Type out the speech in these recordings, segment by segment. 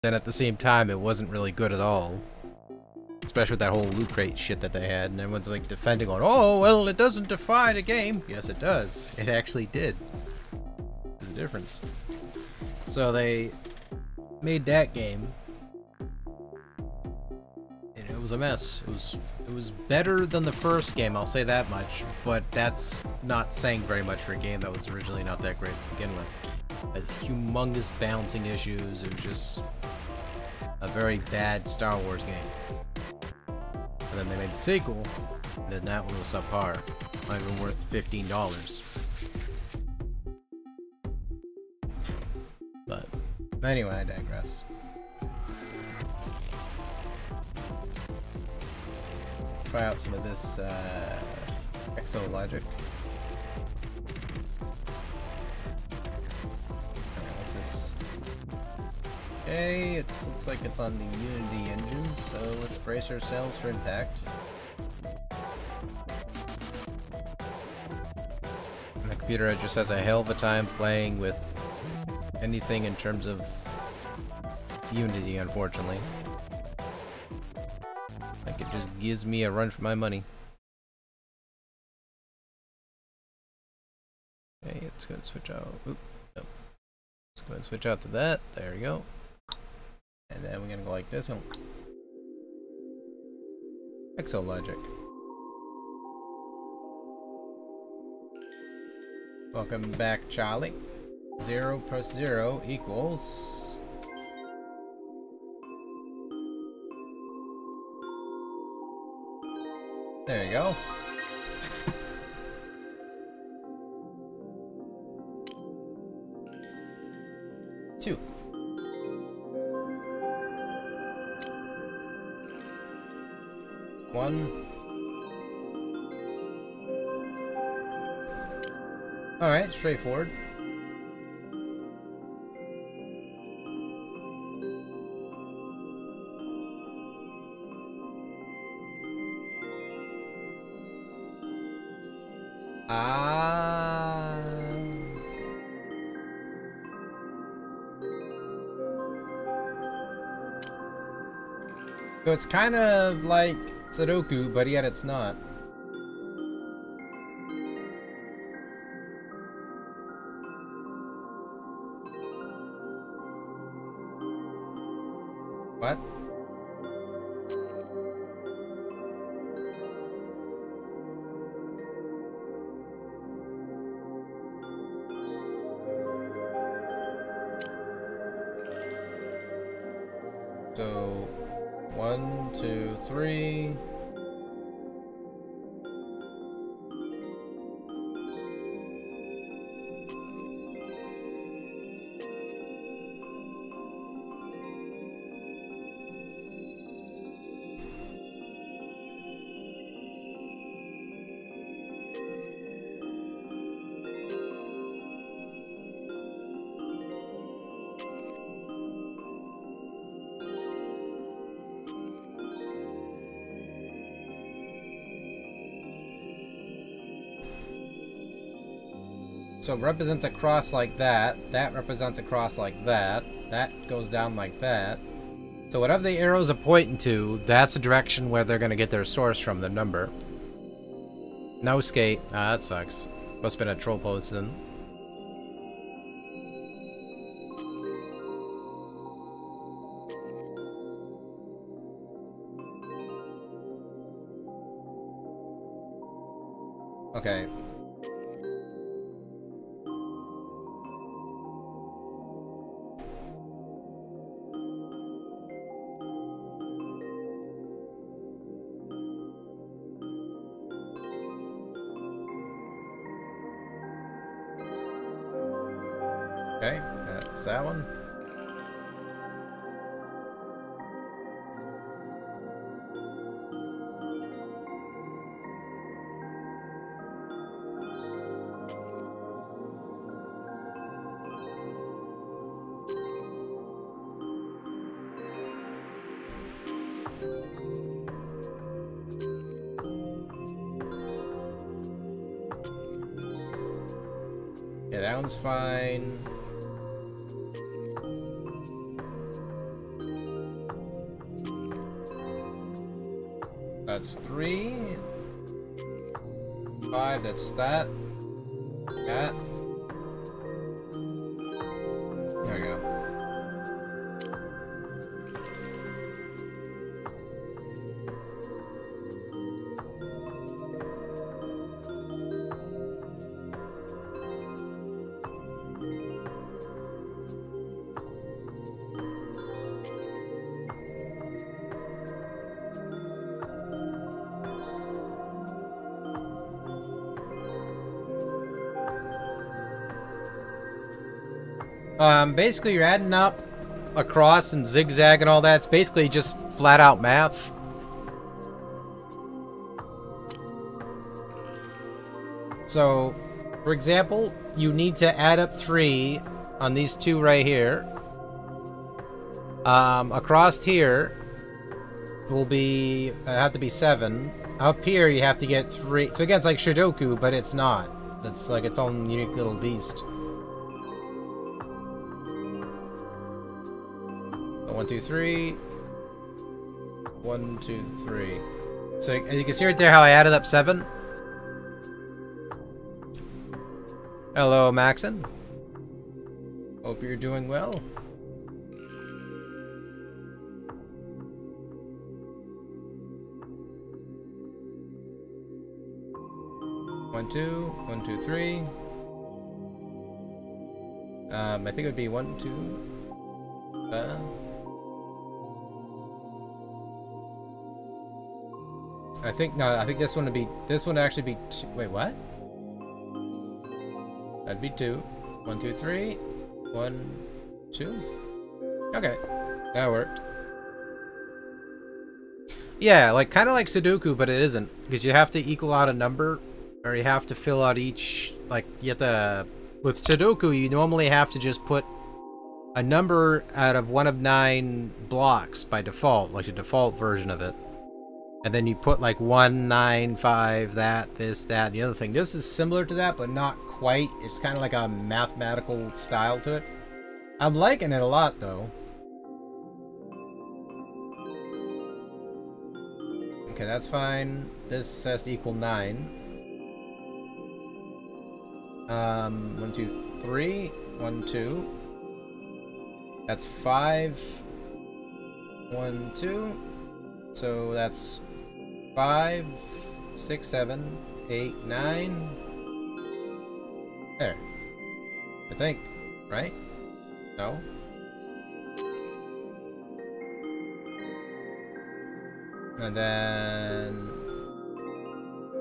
Then at the same time, it wasn't really good at all. Especially with that whole loot crate shit that they had, and everyone's like defending on, oh, well, it doesn't define a game. Yes, it does. It actually did. There's a difference. So they made that game, and it was a mess. It was better than the first game, I'll say that much, but that's not saying very much for a game that was originally not that great to begin with. It had humongous balancing issues. It was just a very bad Star Wars game. And then they made the sequel, and then that one was subpar. Not even worth $15. But anyway, I digress. Try out some of this Hexologic. What's this? Okay, it looks like it's on the Unity engine, so let's brace ourselves for impact. My computer just has a hell of a time playing with anything in terms of Unity, unfortunately. Like, it just gives me a run for my money. Okay, let's go and switch out. Oop, no. Let's go and switch out to that. There we go. And then we're gonna go like this one. Hexologic. Welcome back, Charlie. 0 plus 0 equals... There you go. Two. One. Alright, straightforward. So it's kind of like Sudoku, but yet it's not. What? So 1, 2, 3. So it represents a cross like that. That represents a cross like that. That goes down like that. So whatever the arrows are pointing to, that's the direction where they're going to get their source from, the number. No skate. Ah, that sucks. Must have been a troll post then. Okay. Okay, that's that one. Yeah, that one's fine. That's 3. 5, that's that. That. There we go. Basically you're adding up across and zigzag and all that. It's basically just flat out math. So, for example, you need to add up 3 on these 2 right here. Across here will be have to be 7. Up here you have to get 3. So again, it's like Sudoku, but it's not. It's like its own unique little beast. 1, 2, 3. 1, 2, 3. So you can see right there how I added up 7. Hello, Maxon. Hope you're doing well. One, two, 1, 2, 3. I think it would be 1, 2. I think this one would be. This one would actually be 2. Wait, what? That'd be 2. 1, 2, 3. 1, 2. Okay, that worked. Yeah, like kind of like Sudoku, but it isn't, because you have to equal out a number, or you have to fill out each. Like you have to. With Sudoku, you normally have to just put a number out of 1 of 9 blocks by default, like the default version of it. And then you put like 1, 9, 5, that, this, that, the other thing. This is similar to that, but not quite. It's kind of like a mathematical style to it. I'm liking it a lot, though. Okay, that's fine. This has to equal 9. 1, 2, 3. 1, 2. That's 5. 1, 2. So that's 5, 6, 7, 8, 9. There. I think. Right? No? And then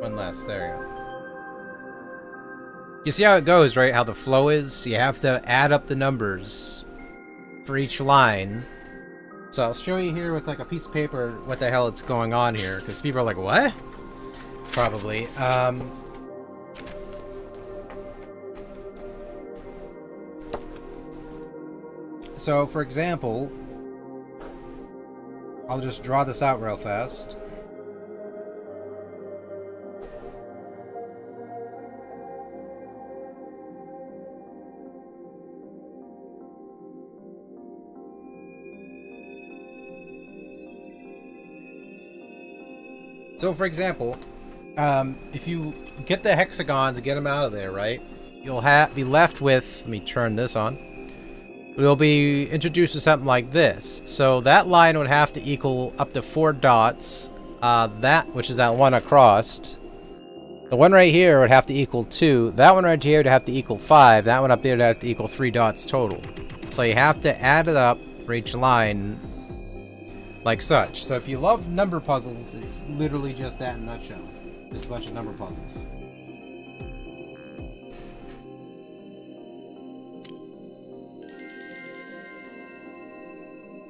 one less. There you go. You see how it goes, right? How the flow is? You have to add up the numbers for each line. So I'll show you here with like a piece of paper what the hell it's going on here, because people are like, what? Probably. So for example, I'll just draw this out real fast. So, for example, if you get the hexagons and get them out of there, right, you'll be left with, let me turn this on, we'll be introduced to something like this. So that line would have to equal up to 4 dots, which is that one across. The one right here would have to equal 2, that one right here would have to equal 5, that one up there would have to equal 3 dots total. So you have to add it up for each line like such. So if you love number puzzles, it's literally just that in a nutshell. Just a bunch of number puzzles.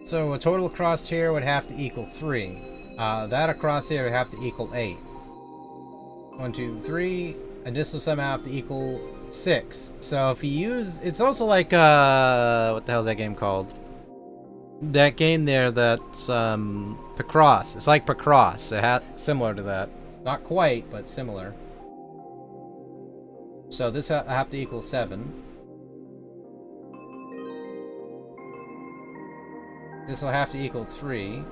So a total across here would have to equal 3. That across here would have to equal 8. 1, 2, 3. And this will somehow have to equal 6. So if you use... It's also like, what the hell is that game called? That game there that's Picross. It's like Picross. Similar to that. Not quite, but similar. So this have to equal 7. This will have to equal 3.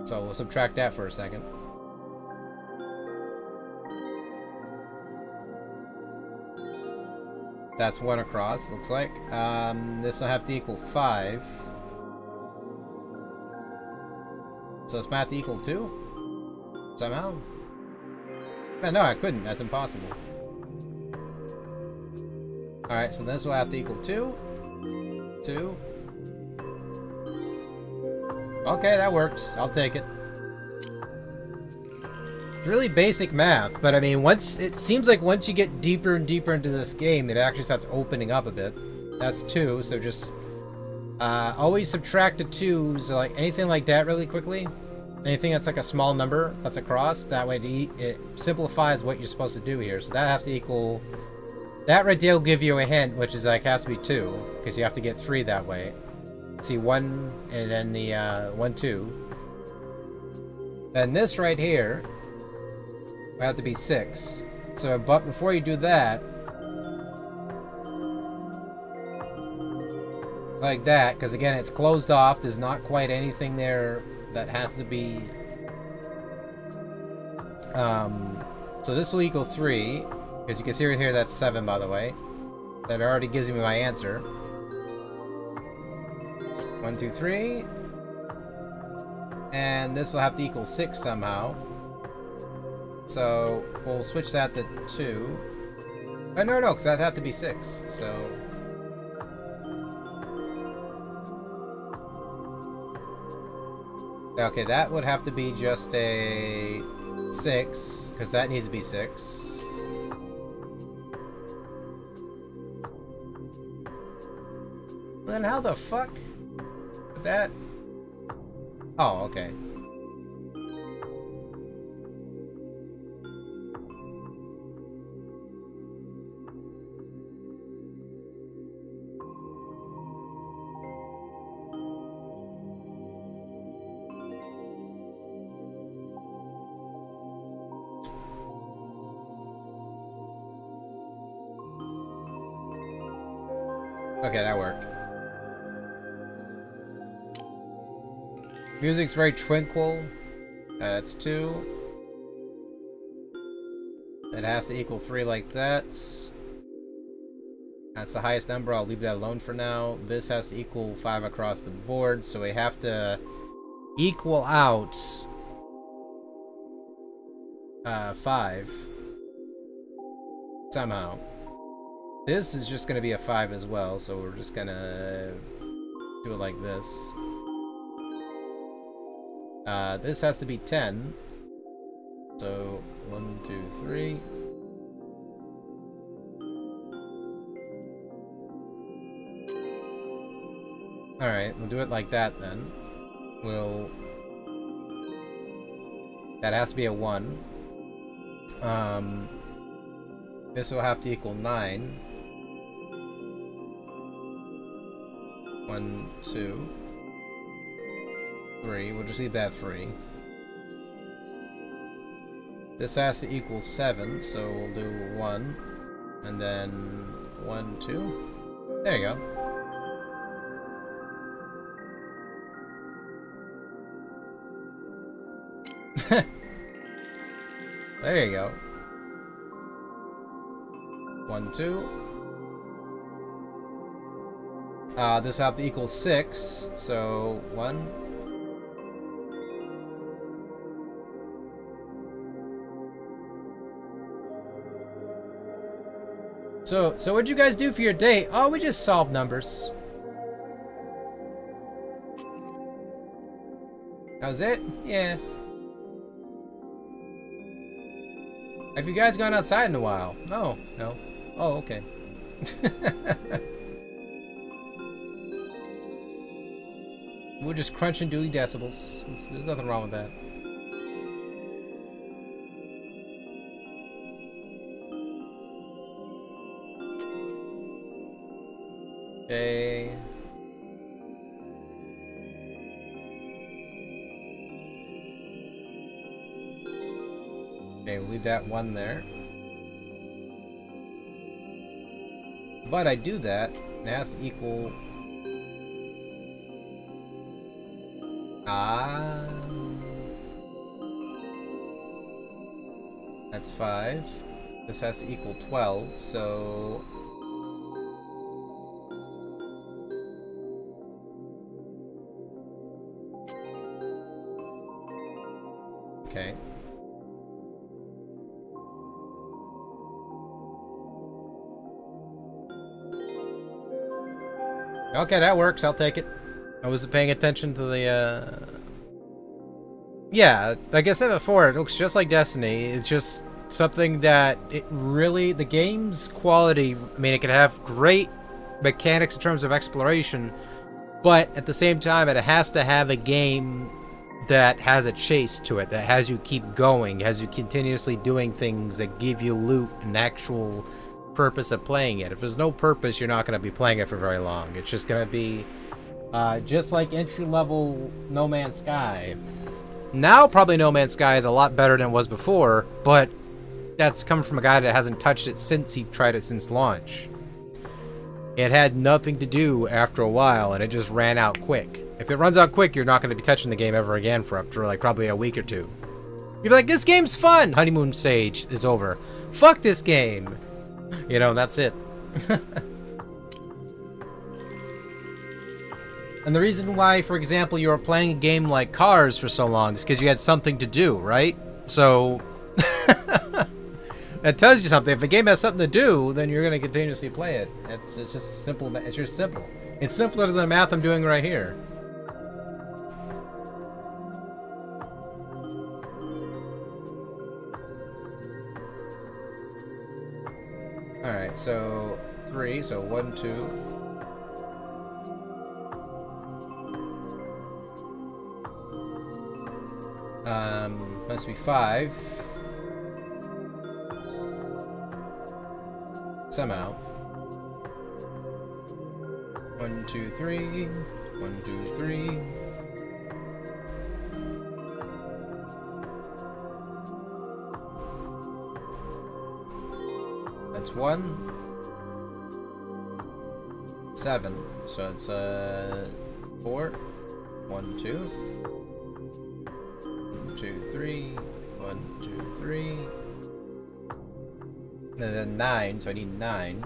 So we'll subtract that for a second. That's 1 across, looks like. This will have to equal 5. So it's math to equal 2? Somehow? No, I couldn't. That's impossible. Alright, so this will have to equal 2. 2. Okay, that works. I'll take it. Really basic math, but I mean, it seems like once you get deeper and deeper into this game, it actually starts opening up a bit. That's 2, so just always subtract a 2, so like anything like that really quickly. Anything that's like a small number that's across, that way it simplifies what you're supposed to do here. So that has to equal... That right there will give you a hint, which is like has to be 2, because you have to get 3 that way. See, 1, and then the 1, 2. Then this right here will have to be 6. So, but before you do that, like that, because again, it's closed off. There's not quite anything there that has to be. So this will equal 3, because you can see right here that's 7, by the way. That already gives me my answer. 1, 2, 3. And this will have to equal 6 somehow. So we'll switch that to 2. Oh, no, because that'd have to be 6. So. Okay, that would have to be just a 6, because that needs to be 6. Then how the fuck? That? Oh, okay. Okay, that worked. Music's very tranquil. That's 2. It has to equal 3 like that. That's the highest number. I'll leave that alone for now. This has to equal 5 across the board, so we have to equal out 5 somehow. This is just going to be a 5 as well, so we're just going to do it like this. This has to be 10. So, 1, 2, 3. Alright, we'll do it like that then. That has to be a 1. This will have to equal 9. 1, 2, 3. We'll just leave that 3. This has to equal 7, so we'll do 1, and then 1, 2. There you go. There you go. 1, 2. This will have to equal 6, so 1. So what'd you guys do for your day? Oh, we just solved numbers. That was it? Yeah. Have you guys gone outside in a while? No, no. Oh, okay. We're just crunching Dewey decibels. There's nothing wrong with that. Okay. Okay, we'll leave that 1 there. But I do that, it has to equal... That's 5. This has to equal 12, so... Okay. Okay, that works. I'll take it. I wasn't paying attention to the, Yeah, like I said before, it looks just like Destiny. It's just something that it really... The game's quality, I mean, it could have great mechanics in terms of exploration, but at the same time, it has to have a game that has a chase to it, that has you keep going, has you continuously doing things that give you loot and actual purpose of playing it. If there's no purpose, you're not going to be playing it for very long. It's just going to be just like entry-level No Man's Sky. Now, probably No Man's Sky is a lot better than it was before, but that's coming from a guy that hasn't touched it since he tried it since launch. It had nothing to do after a while, and it just ran out quick. If it runs out quick, you're not going to be touching the game ever again for up to like probably a week or two. You'll be like, this game's fun! Honeymoon stage is over. Fuck this game! You know, that's it. And the reason why, for example, you were playing a game like Cars for so long is because you had something to do, right? So... that tells you something. If a game has something to do, then you're going to continuously play it. It's just simple. It's just simple. It's simpler than the math I'm doing right here. Alright, so 3, so 1, 2. Must be 5. Somehow. 1, 2, 3. 1, 2, 3. That's 1. 7. So it's 4. 1, 2. 1, 2, 3. 1, 2, 3. And then 9, so I need 9.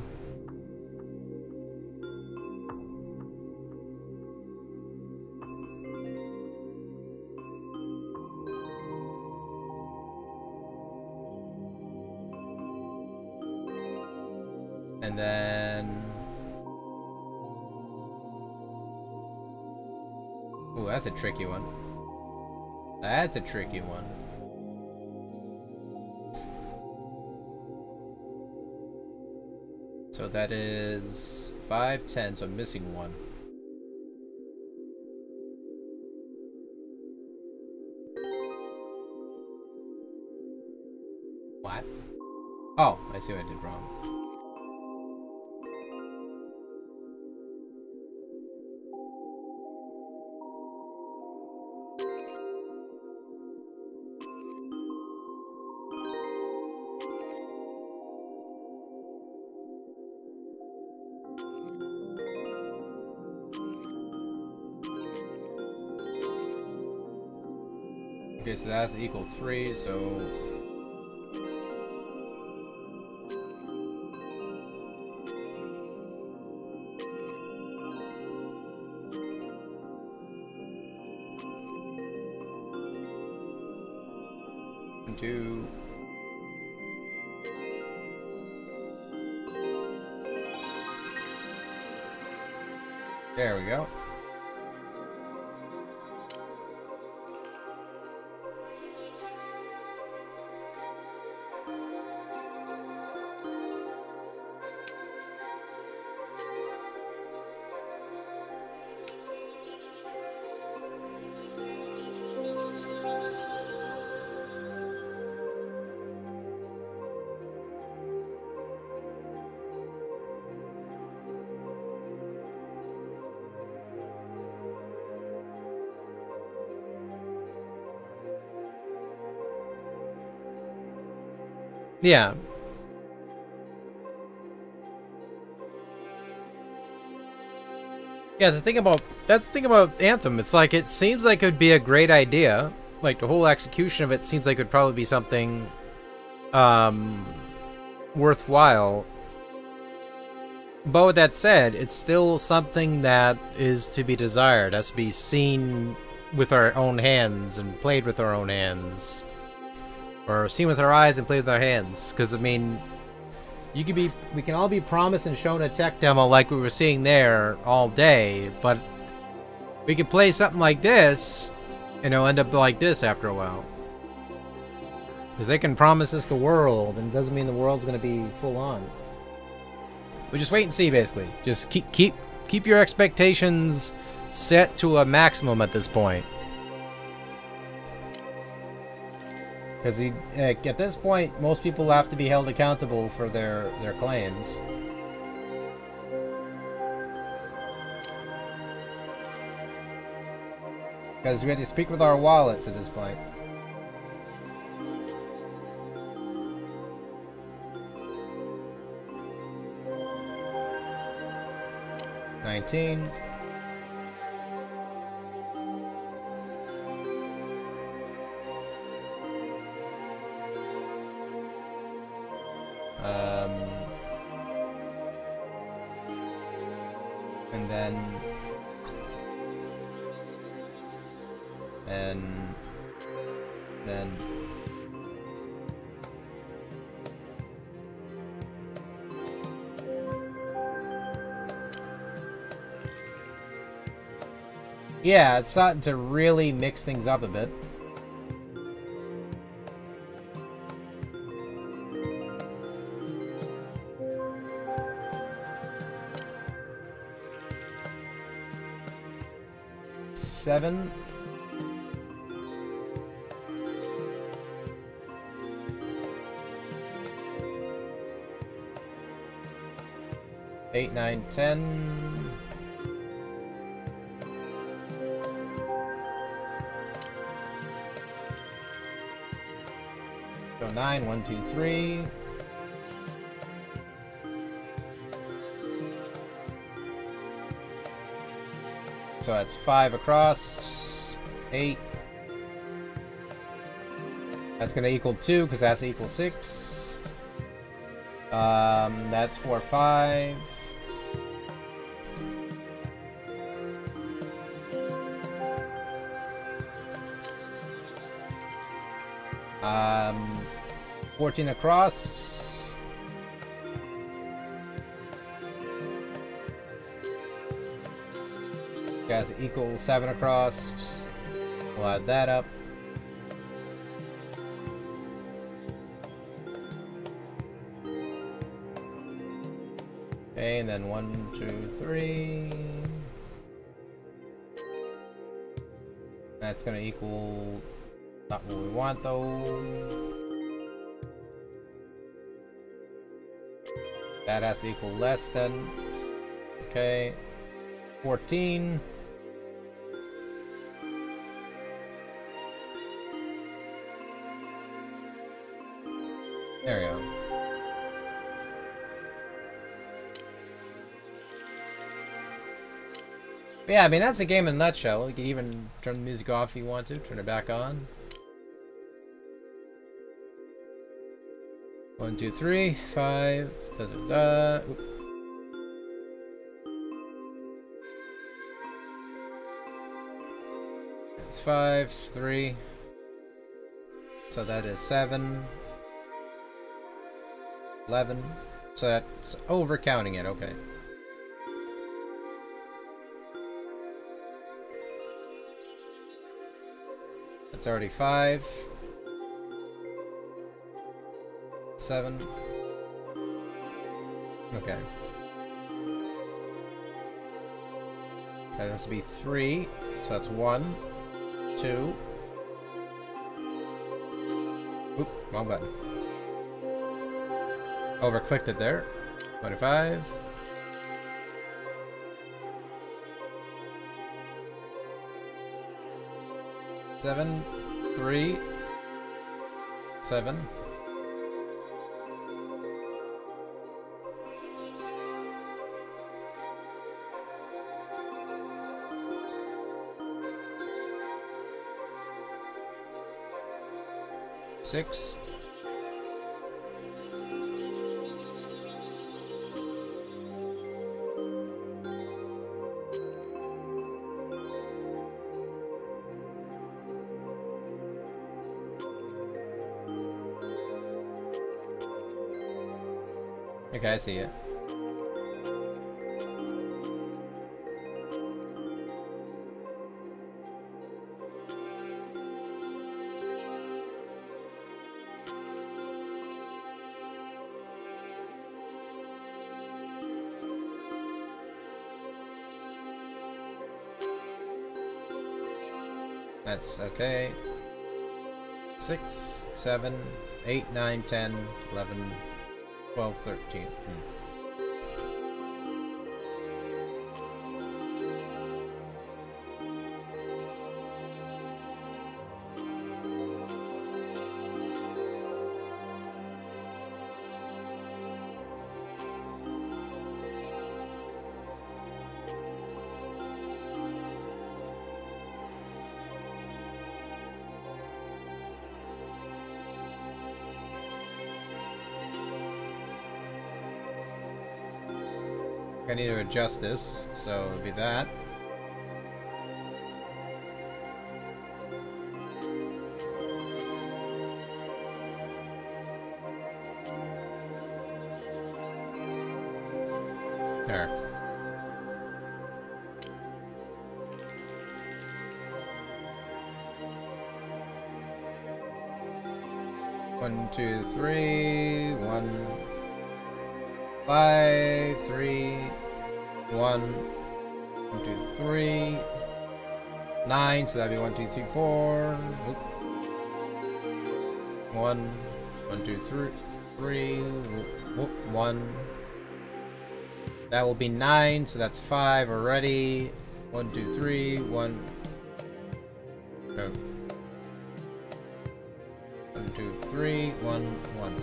And then... Ooh, that's a tricky one. That's a tricky one. So that is 5, 10, so I'm missing 1. What? Oh, I see what I did wrong. Okay, so that's equal 3, so... And 2... There we go. Yeah. Yeah, that's the thing about Anthem. It's like, it seems like it would be a great idea. Like, the whole execution of it seems like it would probably be something worthwhile. But with that said, it's still something that is to be desired, has to be seen with our own hands and played with our own hands. Or seen with our eyes and played with our hands. Because, I mean, we can all be promised and shown a tech demo like we were seeing there all day, but we could play something like this, and it'll end up like this after a while. Because they can promise us the world, and it doesn't mean the world's going to be full on. We just wait and see, basically. Just keep your expectations set to a maximum at this point. Because at this point, most people have to be held accountable for their claims. Because we have to speak with our wallets at this point. $19. And then yeah, it's starting to really mix things up a bit. $7. $8, $9, $10. So 9, 1, 2, 3. So that's 5 across. 8. That's gonna equal 2 because that's equal 6. That's 4, 5. Um, 14 across. Guys, equals 7 across. We'll add that up. Okay, and then 1, 2, 3. That's gonna equal not what we want though. That has to equal less than. Okay. 14. There we go. But yeah, I mean, that's a game in a nutshell. You can even turn the music off if you want to, turn it back on. 1, 2, 3, 5. Da, da, da. Oop. It's 5, 3. So that is 7. 11. So that's over counting it, okay. That's already 5. 7. Okay. That has to be 3. So that's 1, 2. Oop, wrong button. Over-clicked it there. 25. Seven, 3, 7. Six, Okay, I see it. That's okay. 6, 7, 8, 9, 10, 11, 12, 13. I need to adjust this, so it'll be that. There. One, two, three, 1, 5, 3, 1, 1, 2, 3, 9, so that'd be 1, 2, 3, 4. Oop. 1, 1, 2, 3, whoop, 1. That will be 9, so that's 5 already. 1, 2, 3, 1. Oh. 1, 2, 3, 1, 1.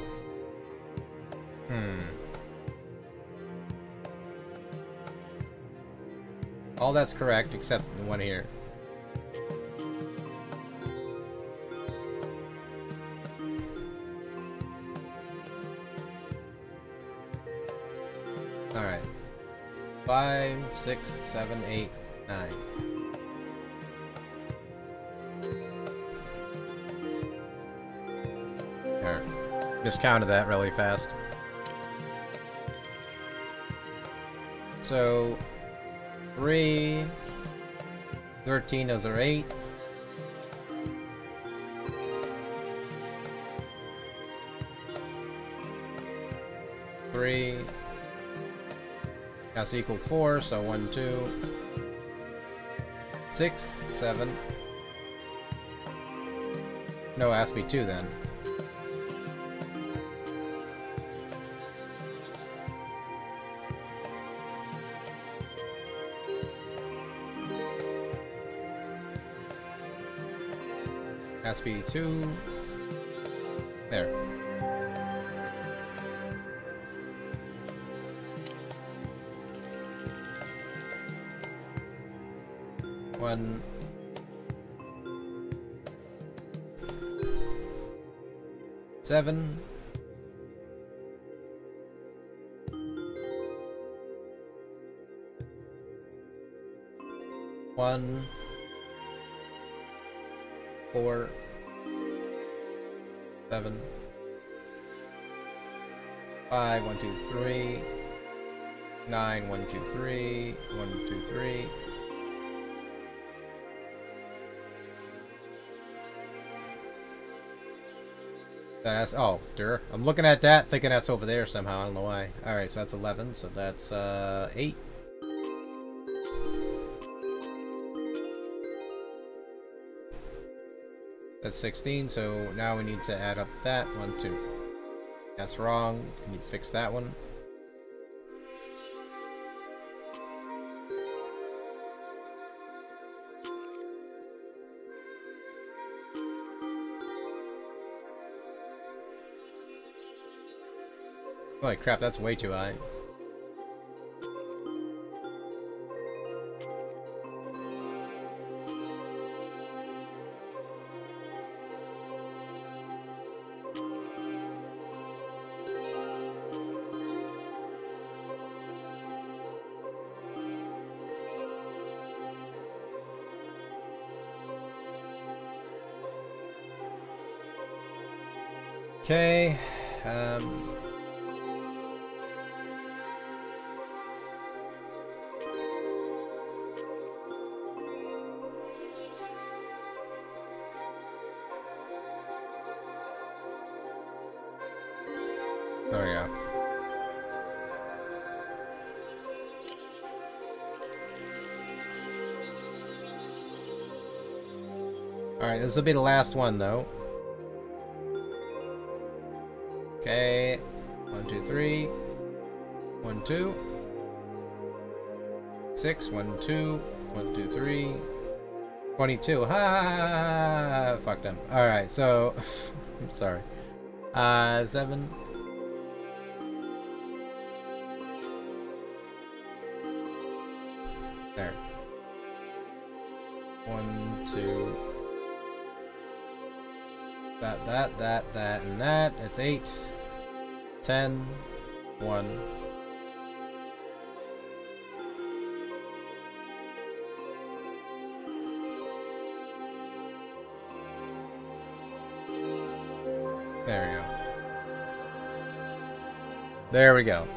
All that's correct except the one here. Alright. 5, 6, 7, 8, 9. Alright. Miscounted that really fast. So 3, 13, those are 8. 3. That's equal 4, so 1, 2. 6, 7. No, it has to be 2 then. Has to be 2. There. One. 7. 1. 4. 7. 5. 1, 2, 3. 9. 1, 2, 3. 1, 2, 3. That's, oh, der. I'm looking at that, thinking that's over there somehow. I don't know why. Alright, so that's 11. So that's 8. That's 16. So now we need to add up that 1, 2. That's wrong. We need to fix that one. Holy crap, that's way too high. Okay, Alright, this will be the last one, though. Okay. 1, 2, 3. 1, 2. 6. 1, 2. 1, 2, 3. 22. Ha! Fucked him. Alright, so... I'm sorry. 7. There. 1, 2. That, and that. It's 8. 10. 1. There we go. There we go.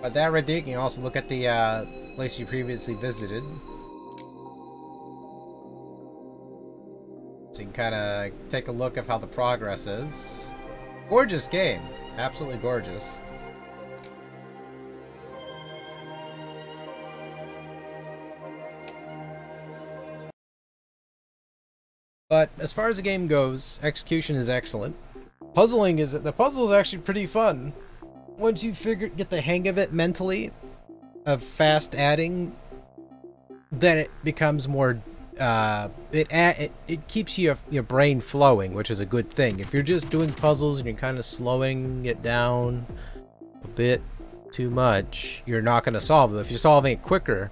But that right there, you can also look at the place you previously visited. So you can kind of take a look at how the progress is. Gorgeous game. Absolutely gorgeous. But as far as the game goes, execution is excellent. The puzzle is actually pretty fun. Once you get the hang of it mentally, of fast adding, then it becomes more, it keeps your brain flowing, which is a good thing. If you're just doing puzzles and you're kind of slowing it down a bit too much, you're not going to solve it. If you're solving it quicker,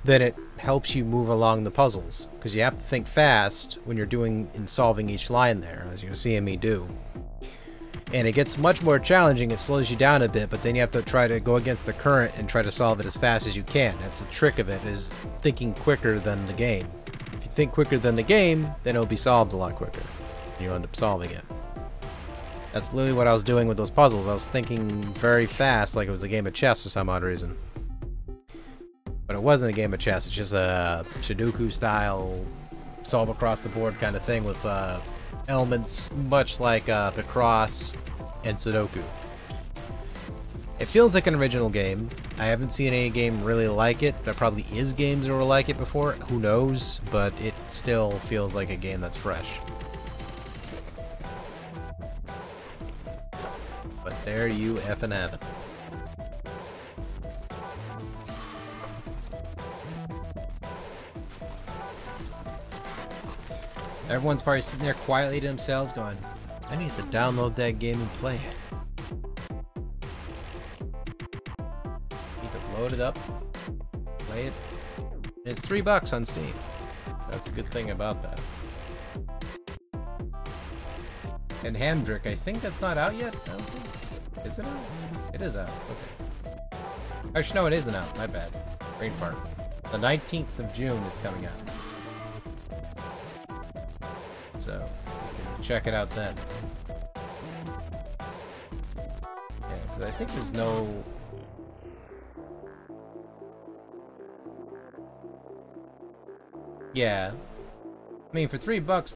then it helps you move along the puzzles, because you have to think fast when you're doing and solving each line there, as you're seeing me do. And it gets much more challenging, it slows you down a bit, but then you have to try to go against the current and try to solve it as fast as you can. That's the trick of it, is thinking quicker than the game. If you think quicker than the game, then it'll be solved a lot quicker. And you end up solving it. That's literally what I was doing with those puzzles. I was thinking very fast, like it was a game of chess for some odd reason. But it wasn't a game of chess, it's just a Sudoku style, solve across the board kind of thing with elements much like the Cross and Sudoku. It feels like an original game. I haven't seen any game really like it. There probably is games that were like it before, who knows, but it still feels like a game that's fresh. But there you effing have it. Everyone's probably sitting there quietly to themselves going, I need to download that game and play it. Need to load it up, play it. It's $3 on Steam. That's a good thing about that. And Hamdrick, I think that's not out yet? I don't think. Is it out? It is out. Okay. Actually, no, it isn't out. My bad. Brain fart. The 19th of June it's coming out. So, you can check it out then. Yeah, because I think there's no... Yeah. I mean, for $3,